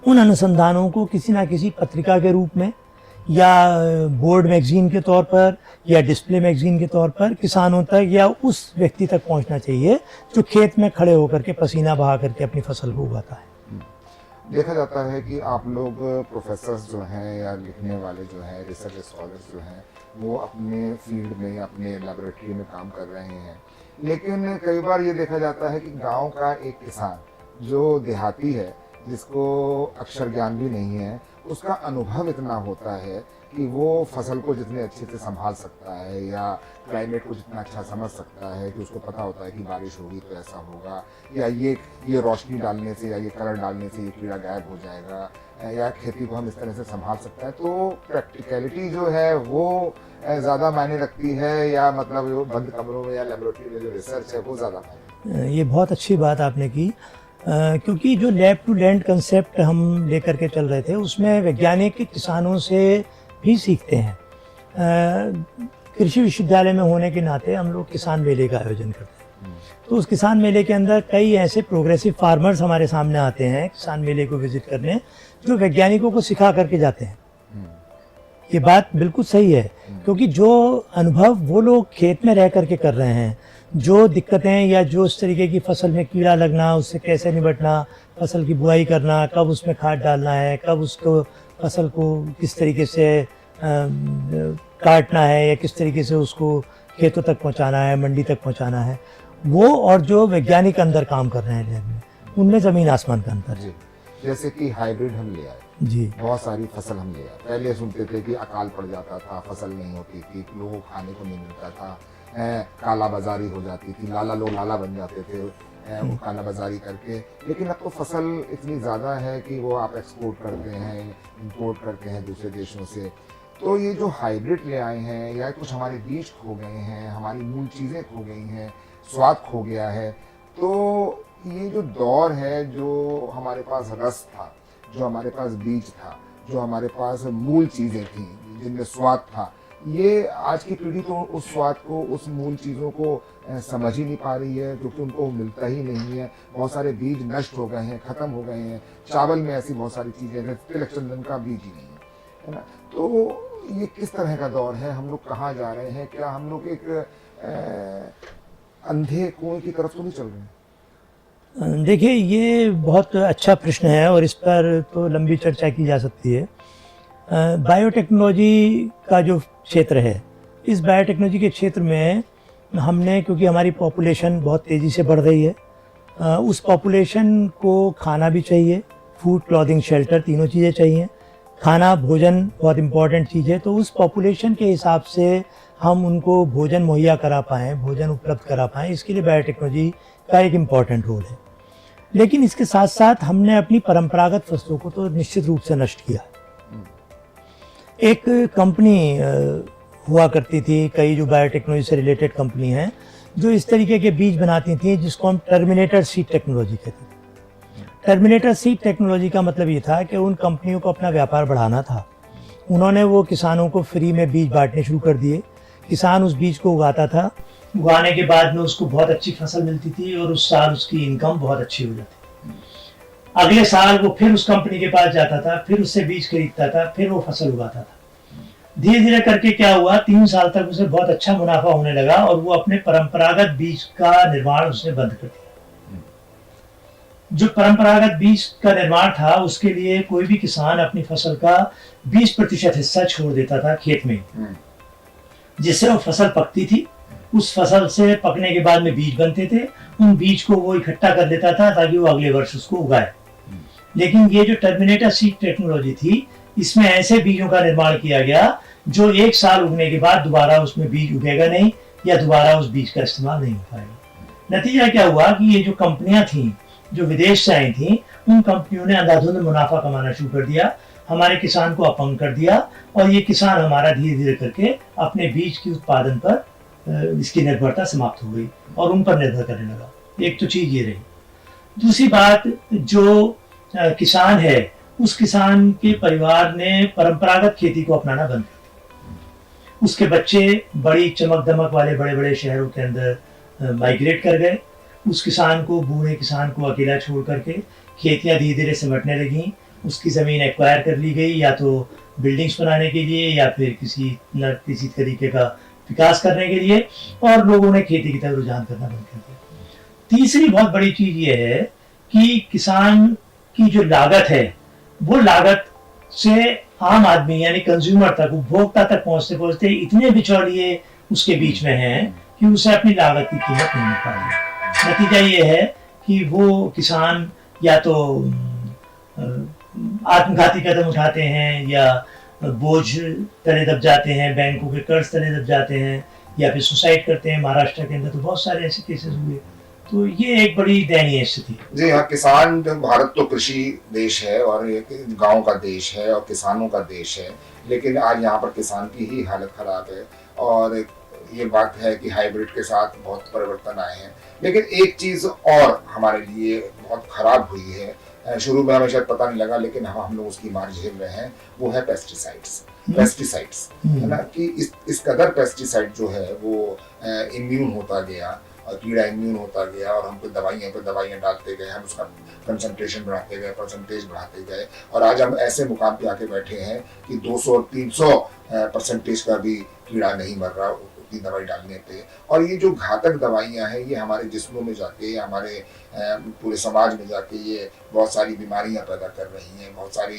उन अनुसंधानों को किसी ना किसी पत्रिका के रूप में या बोर्ड मैगजीन के तौर पर या डिस्प्ले मैगजीन के तौर पर किसानों तक या उस व्यक्ति तक पहुंचना चाहिए जो खेत में खड़े होकर के पसीना बहा करके अपनी फसल को उगाता है। देखा जाता है कि आप लोग प्रोफेसर्स जो हैं या लिखने वाले जो हैं, रिसर्च स्कॉलर्स जो हैं, वो अपने फील्ड में या अपने लैबोरेटरी में काम कर रहे हैं, लेकिन कई बार ये देखा जाता है कि गांव का एक किसान जो देहाती है, जिसको अक्षर ज्ञान भी नहीं है, उसका अनुभव इतना होता है कि वो फसल को जितने अच्छे से संभाल सकता है या क्लाइमेट को जितना अच्छा समझ सकता है कि उसको पता होता है कि बारिश होगी तो ऐसा होगा, या ये रोशनी डालने से या ये कलर डालने से ये कीड़ा गायब हो जाएगा, या खेती को हम इस तरह से संभाल सकते हैं। तो प्रैक्टिकलिटी जो है वो ज़्यादा मायने रखती है, या मतलब वो बंद कमरों में या लेबोरेटरी में जो रिसर्च है वो ज़्यादा मायने? ये बहुत अच्छी बात आपने की, क्योंकि जो लैब टू लैंड कंसेप्ट हम लेकर के चल रहे थे उसमें वैज्ञानिक किसानों से भी सीखते हैं। कृषि विश्वविद्यालय में होने के नाते हम लोग किसान मेले का आयोजन करते हैं, तो उस किसान मेले के अंदर कई ऐसे प्रोग्रेसिव फार्मर्स हमारे सामने आते हैं किसान मेले को विजिट करने, जो वैज्ञानिकों को सिखा करके जाते हैं। ये बात बिल्कुल सही है, क्योंकि जो अनुभव वो लोग खेत में रह करके कर रहे हैं, जो दिक्कतें या जो इस तरीके की फसल में कीड़ा लगना, उससे कैसे निपटना, फसल की बुआई करना, कब उसमें खाद डालना है, कब उसको फसल को किस तरीके से काटना है या किस तरीके से उसको खेतों तक पहुंचाना है, मंडी तक पहुंचाना है, वो और जो वैज्ञानिक अंदर काम कर रहे हैं लैब में, उनमें ज़मीन आसमान का अंतर है। जैसे कि हाइब्रिड हम ले आए जी, बहुत सारी फसल हम ले आए। पहले सुनते थे कि अकाल पड़ जाता था, फसल नहीं होती थी, लोगों को खाने को नहीं मिलता था, काला बाजारी हो जाती थी, लोग लाला बन जाते थे वो काला बाजारी करके। लेकिन अब तो फसल इतनी ज़्यादा है कि वो आप एक्सपोर्ट करते हैं, इंपोर्ट करते हैं दूसरे देशों से। तो ये जो हाइब्रिड ले आए हैं, या कुछ हमारे बीज खो गए हैं, हमारी मूल चीज़ें खो गई हैं, स्वाद खो गया है, तो ये जो दौर है, जो हमारे पास रस था, जो हमारे पास बीज था, जो हमारे पास मूल चीज़ें थी, जिनमें स्वाद था, ये आज की पीढ़ी तो उस स्वाद को, उस मूल चीज़ों को समझ ही नहीं पा रही है, क्योंकि उनको मिलता ही नहीं है। बहुत सारे बीज नष्ट हो गए हैं, ख़त्म हो गए हैं। चावल में ऐसी बहुत सारी चीज़ें हैं, तिलचंदन का बीज ही नहीं है ना। तो ये किस तरह का दौर है, हम लोग कहाँ जा रहे हैं? क्या हम लोग एक अंधे कुएं की तरफ तो नहीं चल रहे हैं? देखिए, ये बहुत अच्छा प्रश्न है और इस पर तो लंबी चर्चा की जा सकती है। बायोटेक्नोलॉजी का जो क्षेत्र है, इस बायोटेक्नोलॉजी के क्षेत्र में हमने, क्योंकि हमारी पॉपुलेशन बहुत तेज़ी से बढ़ रही है, उस पॉपुलेशन को खाना भी चाहिए, फूड, क्लॉथिंग, शेल्टर, तीनों चीज़ें चाहिए। खाना, भोजन बहुत इम्पॉर्टेंट चीज़ है। तो उस पॉपुलेशन के हिसाब से हम उनको भोजन मुहैया करा पाएँ, भोजन उपलब्ध करा पाएँ, इसके लिए बायोटेक्नोलॉजी का एक इम्पॉर्टेंट रोल है। लेकिन इसके साथ साथ हमने अपनी परंपरागत फसलों को तो निश्चित रूप से नष्ट किया। एक कंपनी हुआ करती थी, कई जो बायोटेक्नोलॉजी से रिलेटेड कंपनी हैं, जो इस तरीके के बीज बनाती थी जिसको हम टर्मिनेटर सीड टेक्नोलॉजी कहते थे। टर्मिनेटर सीड टेक्नोलॉजी का मतलब ये था कि उन कंपनियों को अपना व्यापार बढ़ाना था। उन्होंने वो किसानों को फ्री में बीज बांटने शुरू कर दिए। किसान उस बीज को उगाता था, उगाने के बाद में उसको बहुत अच्छी फसल मिलती थी और उस साल उसकी इनकम बहुत अच्छी हो जाती। अगले साल वो फिर उस कंपनी के पास जाता था, फिर उससे बीज खरीदता था, फिर वो फसल उगाता था। धीरे धीरे करके क्या हुआ, 3 साल तक उसे बहुत अच्छा मुनाफा होने लगा और वो अपने परंपरागत बीज का निर्माण उसने बंद कर दिया। जो परंपरागत बीज का निर्माण था, उसके लिए कोई भी किसान अपनी फसल का 20% हिस्सा छोड़ देता था खेत में, जिससे वो फसल पकती थी। उस फसल से पकने के बाद में बीज बनते थे, उन बीज को वो इकट्ठा कर लेता था ताकि वो अगले वर्ष उसको उगाए। लेकिन ये जो टर्मिनेटर सीड टेक्नोलॉजी थी, इसमें ऐसे बीजों का निर्माण किया गया जो 1 साल उगने के बाद दोबारा उसमें बीज उगेगा नहीं या दोबारा उस बीज का इस्तेमाल नहीं हो पाएगा। नतीजा क्या हुआ कि ये जो कंपनियां थीं, जो विदेश से आई थीं, उन कंपनियों ने अंधाधुंध मुनाफा कमाना शुरू कर दिया, हमारे किसान को अपंग कर दिया और ये किसान हमारा धीरे धीरे करके अपने बीज के उत्पादन पर इसकी निर्भरता समाप्त हो गई और उन पर निर्भर करने लगा। एक तो चीज ये रही। दूसरी बात, जो किसान है, उस किसान के परिवार ने परंपरागत खेती को अपनाना बंद कर दिया। उसके बच्चे बड़ी चमक दमक वाले बड़े बड़े शहरों के अंदर माइग्रेट कर गए। उस किसान को, बूढ़े किसान को अकेला छोड़ करके खेतियां धीरे धीरे सिमटने लगी। उसकी ज़मीन एक्वायर कर ली गई, या तो बिल्डिंग्स बनाने के लिए या फिर किसी तरीके का विकास करने के लिए, और लोगों ने खेती की तरफ रुझान करना बंद कर दिया। तीसरी बहुत बड़ी चीज ये है कि किसान की जो लागत है, वो लागत से आम आदमी यानी कंज्यूमर तक, उपभोक्ता तक पहुंचते पहुंचते इतने बिचौलिए उसके बीच में हैं कि उसे अपनी लागत की कीमत नहीं मिल पा रही। नतीजा ये है कि वो किसान या तो आत्मघाती कदम उठाते हैं, या बोझ तले दब जाते हैं, बैंकों के कर्ज तले दब जाते हैं, या फिर सुसाइड करते हैं। महाराष्ट्र के अंदर तो बहुत सारे ऐसे केसेस हुए। तो ये एक बड़ी दयनीय स्थिति है। जी हाँ, किसान, भारत तो कृषि देश है और एक गांव का देश है और किसानों का देश है, लेकिन आज यहाँ पर किसान की ही हालत खराब है। और ये बात है कि हाइब्रिड के साथ बहुत परिवर्तन आए हैं, लेकिन एक चीज और हमारे लिए बहुत खराब हुई है, शुरू में हमें शायद पता नहीं लगा, लेकिन हम लोग उसकी मार झेल रहे हैं, वो है पेस्टिसाइड्स है ना। कि इस कदर पेस्टिसाइड जो है वो इम्यून होता गया और कीड़ा इम्यून होता गया, और हम पे दवाइयाँ डालते गए, हम उसका कंसंट्रेशन बढ़ाते गए, परसेंटेज बढ़ाते गए, और आज हम ऐसे मुकाम पे आके बैठे हैं कि 200 और 300% का भी कीड़ा नहीं मर रहा उतनी दवाई डालने पे। और ये जो घातक दवाइयाँ हैं, ये हमारे जिस्मों में जाके, हमारे पूरे समाज में जाके ये बहुत सारी बीमारियां पैदा कर रही हैं, बहुत सारी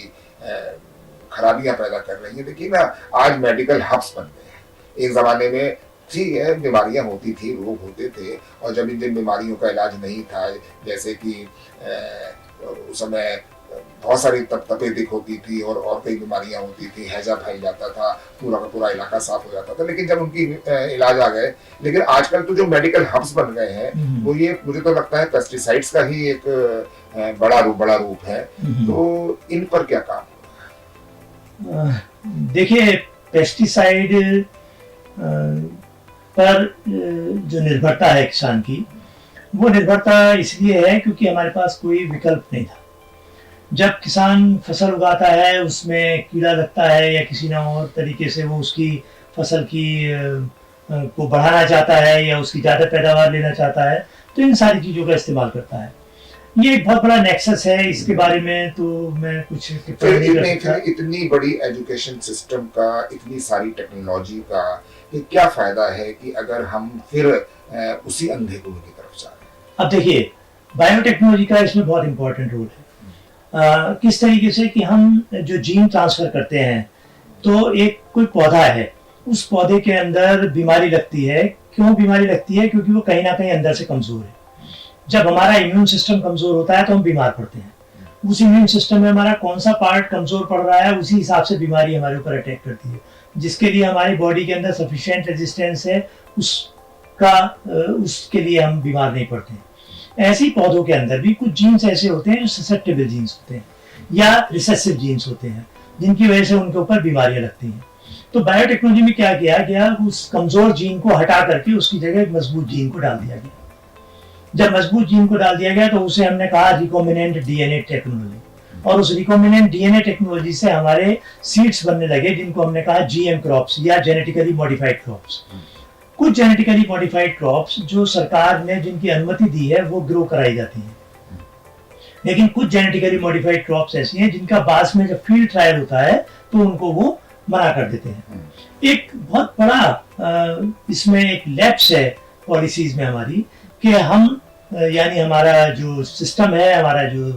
खराबियां पैदा कर रही हैं। देखिए ना, आज मेडिकल हब्स बन गए हैं। एक ज़माने में ठीक है, बीमारियां होती थी, रोग होते थे, और जब इन बीमारियों का इलाज नहीं था, जैसे कि उस समय बहुत सारी तपेदिक होती थी और कई बीमारियां होती थी, हैजा फैल जाता था, पूरा का पूरा इलाका साफ हो जाता था, लेकिन जब उनकी इलाज आ गए। लेकिन आजकल तो जो मेडिकल हब्स बन गए हैं, वो ये मुझे तो लगता है पेस्टिसाइड्स का ही एक बड़ा रूप है। तो इन पर क्या काम? देखिए, पेस्टिसाइड पर जो निर्भरता है किसान की, वो निर्भरता इसलिए है क्योंकि हमारे पास कोई विकल्प नहीं था। जब किसान फसल उगाता है, उसमें कीड़ा लगता है या किसी न और तरीके से वो उसकी फसल की को बढ़ाना चाहता है या उसकी ज़्यादा पैदावार लेना चाहता है, तो इन सारी चीज़ों का इस्तेमाल करता है। ये एक बहुत बड़ा नेक्सस है, इसके बारे में तो मैं कुछ टिप्पणी नहीं कर सकता। फिर इतनी बड़ी एजुकेशन सिस्टम का, इतनी सारी टेक्नोलॉजी का कि क्या फायदा है कि अगर हम फिर उसी अंधे कुएं की तरफ जा रहे हैं। अब देखिए, बायोटेक्नोलॉजी का इसमें बहुत इंपॉर्टेंट रोल है। किस तरीके से कि हम जो जीन ट्रांसफर करते हैं, तो एक कोई पौधा है, उस पौधे के अंदर बीमारी लगती है। क्यों बीमारी लगती है? क्योंकि वो कहीं ना कहीं अंदर से कमजोर है। जब हमारा इम्यून सिस्टम कमजोर होता है तो हम बीमार पड़ते हैं। उस इम्यून सिस्टम में हमारा कौन सा पार्ट कमजोर पड़ रहा है, उसी हिसाब से बीमारी हमारे ऊपर अटैक करती है। जिसके लिए हमारी बॉडी के अंदर सफिशिएंट रेजिस्टेंस है, उसके लिए हम बीमार नहीं पड़ते हैं। ऐसे ही पौधों के अंदर भी कुछ जीन्स ऐसे होते हैं जो ससेप्टेबल जीन्स होते हैं या रिसेसिव जीन्स होते हैं, जिनकी वजह से उनके ऊपर बीमारियां लगती हैं। तो बायोटेक्नोलॉजी में क्या किया गया, उस कमजोर जीन को हटा करके उसकी जगह एक मजबूत जीन को डाल दिया गया। जब मजबूत जीन को डाल दिया गया तो उसे हमने कहा रिकॉम्बिनेंट डीएनए टेक्नोलॉजी, और उस रिकॉम्बिनेंट डीएनए टेक्नोलॉजी से हमारे सीड्स बनने लगे, जिनको हमने कहा जीएम क्रॉप्स या जेनेटिकली मॉडिफाइड क्रॉप्स। कुछ जेनेटिकली मॉडिफाइड क्रॉप्स जो सरकार ने जिनकी अनुमति दी है वो ग्रो कराई जाती है, लेकिन कुछ जेनेटिकली मॉडिफाइड क्रॉप्स ऐसी हैं जिनका बाद में जब फील्ड ट्रायल होता है तो उनको वो मना कर देते हैं। एक बहुत बड़ा इसमें एक लैप्स है पॉलिसीज में हमारी, कि हम यानी हमारा जो सिस्टम है, हमारा जो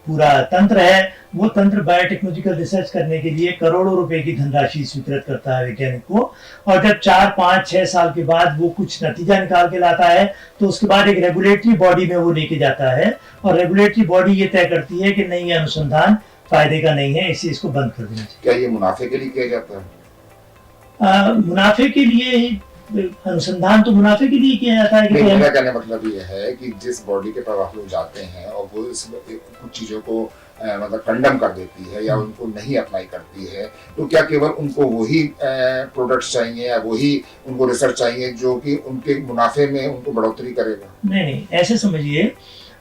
पूरा तंत्र है, वो तंत्र बायोटेक्नोलॉजिकल रिसर्च करने के लिए करोड़ों रुपए की धनराशि स्वीकृत करता है वैज्ञानिक को, और जब 4, 5, 6 साल के बाद वो कुछ नतीजा निकाल के लाता है तो उसके बाद एक रेगुलेटरी बॉडी में वो लेके जाता है, और रेगुलेटरी बॉडी ये तय करती है कि नहीं, ये अनुसंधान फायदे का नहीं है, इससे इसको बंद कर देना चाहिए। क्या ये मुनाफे के लिए किया जाता है? मुनाफे के लिए अनुसंधान तो मुनाफे के लिए किया जाता है। कि मेरा कहने मतलब ये है कि जिस बॉडी के पास आप लोग जाते हैं और वो इस कुछ चीजों को मतलब कंडम कर देती है या उनको नहीं अप्लाई करती है, तो क्या केवल उनको वही प्रोडक्ट्स चाहिए या वही उनको रिसर्च चाहिए जो कि उनके मुनाफे में उनको बढ़ोतरी करेगा? नहीं, ऐसे समझिए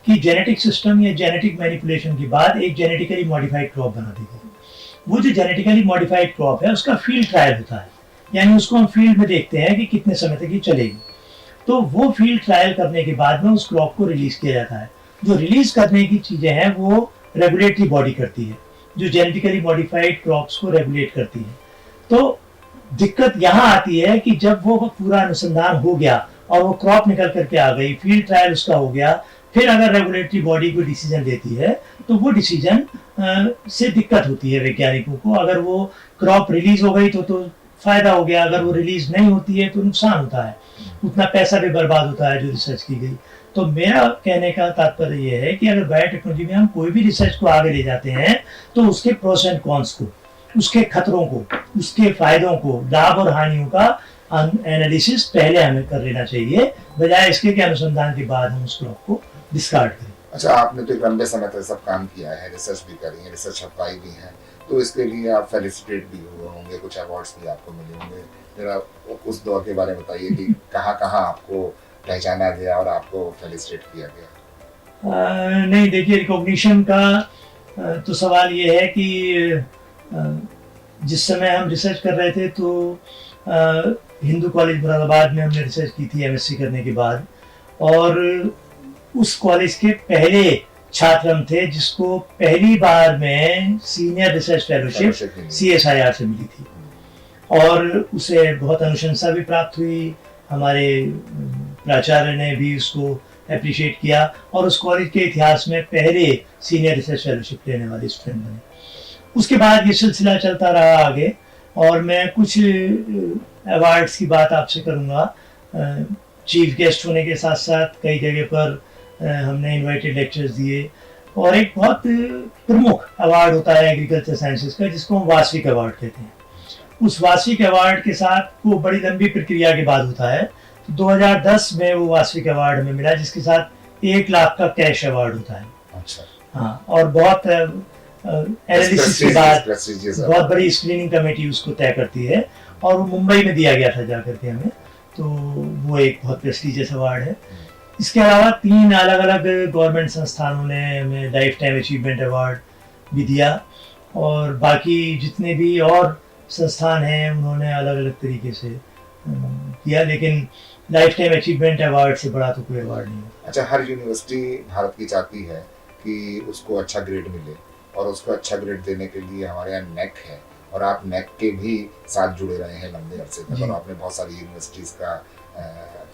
कि जेनेटिक सिस्टम या जेनेटिक मैनिपुलेशन के बाद एक जेनेटिकली मॉडिफाइड क्रॉप बना दी गई। वो जो जेनेटिकली मॉडिफाइड क्रॉप है उसका फील्ड ट्रायल होता है, यानी उसको हम फील्ड में देखते हैं कि कितने समय तक ये चलेगी। तो वो फील्ड ट्रायल करने के बाद में उस क्रॉप को रिलीज किया जाता है। जो रिलीज करने की चीजें हैं वो रेगुलेटरी बॉडी करती है, जो जेनेटिकली मॉडिफाइड क्रॉप्स को रेगुलेट करती है। तो दिक्कत यहाँ आती है कि जब वो पूरा अनुसंधान हो गया और वो क्रॉप निकल करके आ गई, फील्ड ट्रायल उसका हो गया, फिर अगर रेगुलेटरी बॉडी को डिसीजन देती है तो वो डिसीजन से दिक्कत होती है वैज्ञानिकों को। अगर वो क्रॉप रिलीज हो गई तो फायदा हो गया, अगर वो रिलीज नहीं होती है तो नुकसान होता है, उतना पैसा भी बर्बाद होता है जो रिसर्च की गई। तो मेरा कहने का तात्पर्य ये है कि अगर बायोटेक्नोलॉजी में हम कोई भी रिसर्च को आगे ले जाते हैं तो उसके प्रोस एंड कॉन्स को, उसके खतरों को, उसके फायदों को, लाभ और हानियों का एनालिसिस पहले हमें कर लेना चाहिए, बजाय इसके कि अनुसंधान के बाद हम उस क्रॉप को डिस्कार्ड करें। अच्छा, आपने तो एक लंबे समय तक सब काम किया है, रिसर्च भी करी है, रिसर्च छपाई भी है, तो इसके लिए आप फेलिसिटेट भी हुए होंगे, कुछ अवार्ड्स भी आपको मिले होंगे। जरा उस दौर के बारे में बताइए कि कहाँ कहाँ आपको पहचाना गया और आपको फेलिसिटेट किया गया? नहीं, देखिए, रिकॉग्निशन का तो सवाल ये है कि जिस समय हम रिसर्च कर रहे थे तो हिंदू कॉलेज मुरादाबाद में हमने रिसर्च की थी एमएससी करने के बाद, और उस कॉलेज के पहले छात्र हम थे जिसको पहली बार में सीनियर रिसर्च फेलोशिप CSIR से मिली थी, और उसे बहुत अनुशंसा भी प्राप्त हुई। हमारे प्राचार्य ने भी उसको अप्रिशिएट किया, और उस कॉलेज के इतिहास में पहले सीनियर रिसर्च फेलोशिप लेने वाले स्टूडेंट बने। उसके बाद ये सिलसिला चलता रहा आगे, और मैं कुछ अवार्ड्स की बात आपसे करूँगा। चीफ गेस्ट होने के साथ साथ कई जगह पर हमने इनवाइटेड लेक्चर्स दिए, और एक बहुत प्रमुख अवार्ड होता है एग्रीकल्चर साइंसेज का, जिसको हम वार्षिक अवार्ड कहते हैं। उस वार्षिक अवार्ड के साथ वो बड़ी लंबी प्रक्रिया के बाद होता है। तो 2010 में वो वार्षिक अवार्ड हमें मिला, जिसके साथ 1 लाख का कैश अवार्ड होता है। अच्छा। हाँ, और बहुत एनालिसिस के बाद बहुत बड़ी स्क्रीनिंग कमेटी उसको तय करती है, और वो मुंबई में दिया गया था जाकर के हमें, तो वो एक बहुत प्रेस्टिजियस अवार्ड है। इसके अलावा 3 अलग अलग गवर्नमेंट संस्थानों ने हमें लाइफ टाइम अचीवमेंट अवार्ड भी दिया, और बाकी जितने भी और संस्थान हैं उन्होंने अलग अलग तरीके से किया, लेकिन लाइफ टाइम अचीवमेंट अवार्ड से बड़ा तो कोई अवार्ड नहीं है। अच्छा, हर यूनिवर्सिटी भारत की चाहती है कि उसको अच्छा ग्रेड मिले, और उसको अच्छा ग्रेड देने के लिए हमारे यहाँ नेक है, और आप नेक के भी साथ जुड़े रहे हैं लंबे अरसे तक, जी। और आपने बहुत सारी यूनिवर्सिटीज का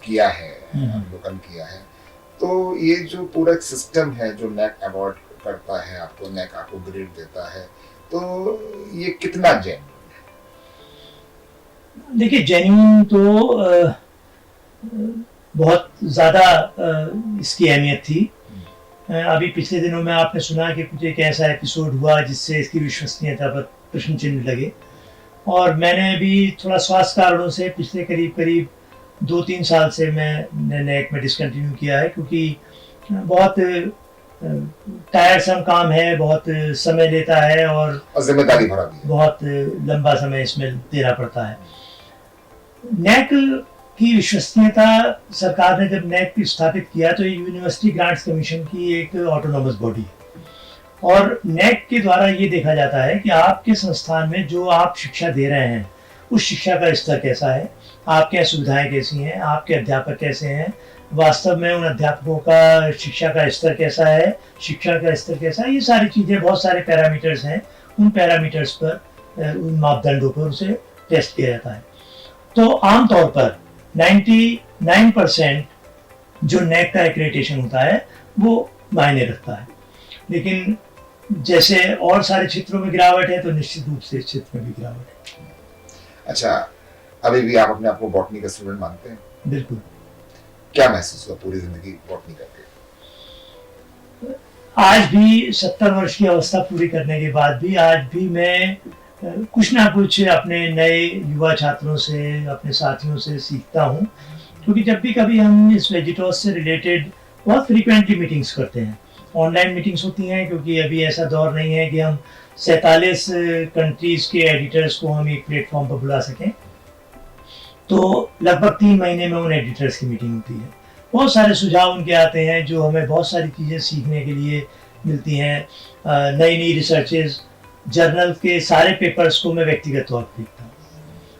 किया है, अवलोकन किया है। तो ये जो पूरा एक सिस्टम है जो नेक अवार्ड करता है आपको, नेक आपको ग्रेड देता है, तो ये कितना जेन्युइन देखिए, जेन्युइन तो बहुत ज़्यादा इसकी अहमियत थी। अभी पिछले दिनों में आपने सुना कि कुछ एक ऐसा एपिसोड हुआ जिससे इसकी विश्वसनीयता पर प्रश्न चिन्ह लगे, और मैंने भी थोड़ा स्वास्थ्य कारणों से पिछले करीब 2-3 साल से मैंने नेक में डिसकंटिन्यू किया है, क्योंकि बहुत टायरसम काम है, बहुत समय लेता है, और जिम्मेदारी भरा भी है। बहुत लंबा समय इसमें देना पड़ता है। नेक की विश्वसनीयता, सरकार ने जब नेक स्थापित किया तो ये यूनिवर्सिटी ग्रांट्स कमीशन की एक ऑटोनोमस बॉडी है, और नेक के द्वारा ये देखा जाता है कि आपके संस्थान में जो आप शिक्षा दे रहे हैं उस शिक्षा का स्तर कैसा है, आपके यहाँ सुविधाएं कैसी हैं, आपके अध्यापक कैसे हैं, वास्तव में उन अध्यापकों का शिक्षा का स्तर कैसा है, शिक्षा का स्तर कैसा है, ये सारी चीज़ें, बहुत सारे पैरामीटर्स हैं। उन पैरामीटर्स पर, उन मापदंडों पर उसे टेस्ट किया जाता है। तो आमतौर पर 99% जो नेक का एक्रेडिटेशन होता है वो मायने रखता है, लेकिन जैसे और सारे क्षेत्रों में गिरावट है तो निश्चित रूप से इस क्षेत्र में भी गिरावट है। अच्छा, अभी भी आप अपने आप को बॉटनी का स्टूडेंट मानते हैं? बिल्कुल। क्या महसूस हुआ पूरी जिंदगी बॉटनी करके? आज भी 70 वर्ष की अवस्था पूरी करने के बाद भी आज भी मैं कुछ ना कुछ अपने नए युवा छात्रों से, अपने साथियों से सीखता हूँ, क्योंकि जब भी कभी हम इस वेजिटॉस से रिलेटेड बहुत फ्रीक्वेंटली मीटिंग्स करते हैं, ऑनलाइन मीटिंग्स होती हैं, क्योंकि अभी ऐसा दौर नहीं है कि हम 47 कंट्रीज के एडिटर्स को हम एक प्लेटफॉर्म पर बुला सकें, तो लगभग 3 महीने में उन एडिटर्स की मीटिंग होती है। बहुत सारे सुझाव उनके आते हैं जो हमें बहुत सारी चीज़ें सीखने के लिए मिलती हैं। नई रिसर्चेज, जर्नल के सारे पेपर्स को मैं व्यक्तिगत तौर पर लिखता हूँ,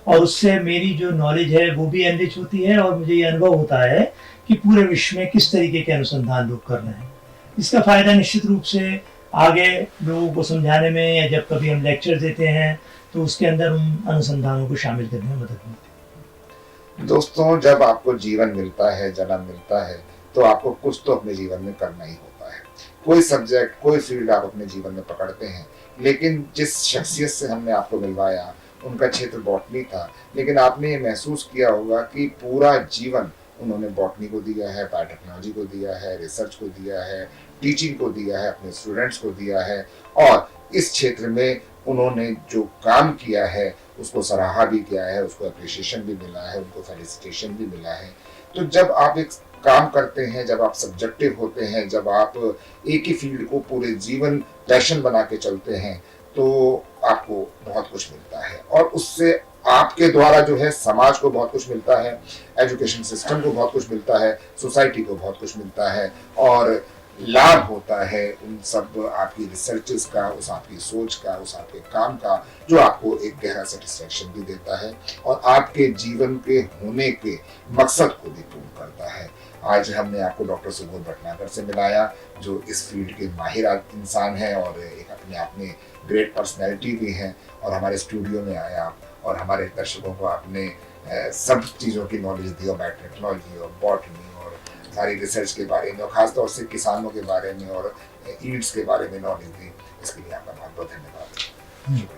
और उससे मेरी जो नॉलेज है वो भी एनरिच होती है, और मुझे ये अनुभव होता है कि पूरे विश्व में किस तरीके के अनुसंधान लोग कर रहे हैं। इसका फ़ायदा निश्चित रूप से आगे लोगों को समझाने में, या जब कभी हम लेक्चर देते हैं तो उसके अंदर उन अनुसंधानों को शामिल करने में मदद मिलती है। दोस्तों, जब आपको जीवन मिलता है, जन्म मिलता है, तो आपको कुछ तो अपने जीवन में करना ही होता है। कोई सब्जेक्ट, कोई फील्ड आप अपने जीवन में पकड़ते हैं, लेकिन जिस शख्सियत से हमने आपको मिलवाया उनका क्षेत्र बॉटनी था, लेकिन आपने ये महसूस किया होगा कि पूरा जीवन उन्होंने बॉटनी को दिया है, बायोटेक्नोलॉजी को दिया है, रिसर्च को दिया है, टीचिंग को दिया है, अपने स्टूडेंट्स को दिया है, और इस क्षेत्र में उन्होंने जो काम किया है उसको सराहा भी किया है, उसको अप्रिशिएशन भी मिला है, उनको फेलिसिटेशन भी मिला है। तो जब आप एक काम करते हैं, जब आप सब्जेक्टिव होते हैं, जब आप एक ही फील्ड को पूरे जीवन पैशन बना के चलते हैं, तो आपको बहुत कुछ मिलता है, और उससे आपके द्वारा जो है समाज को बहुत कुछ मिलता है, एजुकेशन सिस्टम को बहुत कुछ मिलता है, सोसाइटी को बहुत कुछ मिलता है, और लाभ होता है उन सब आपकी रिसर्चेस का, उस आपकी सोच का, उस आपके काम का, जो आपको एक गहरा सेटिस्फेक्शन भी देता है, और आपके जीवन के होने के मकसद को भी पूर्ण करता है। आज हमने आपको डॉक्टर सुबोध भटनागर से मिलाया, जो इस फील्ड के माहिर इंसान हैं और एक अपने आप में ग्रेट पर्सनैलिटी भी हैं, और हमारे स्टूडियो में आया और हमारे दर्शकों को आपने सब चीज़ों की नॉलेज दी, और बायोटेक्नोलॉजी और बॉटनी और सारी रिसर्च के बारे में, और खासतौर से किसानों के बारे में और ईड्स के बारे में नॉलेज दी। इसके लिए आपका बहुत बहुत धन्यवाद।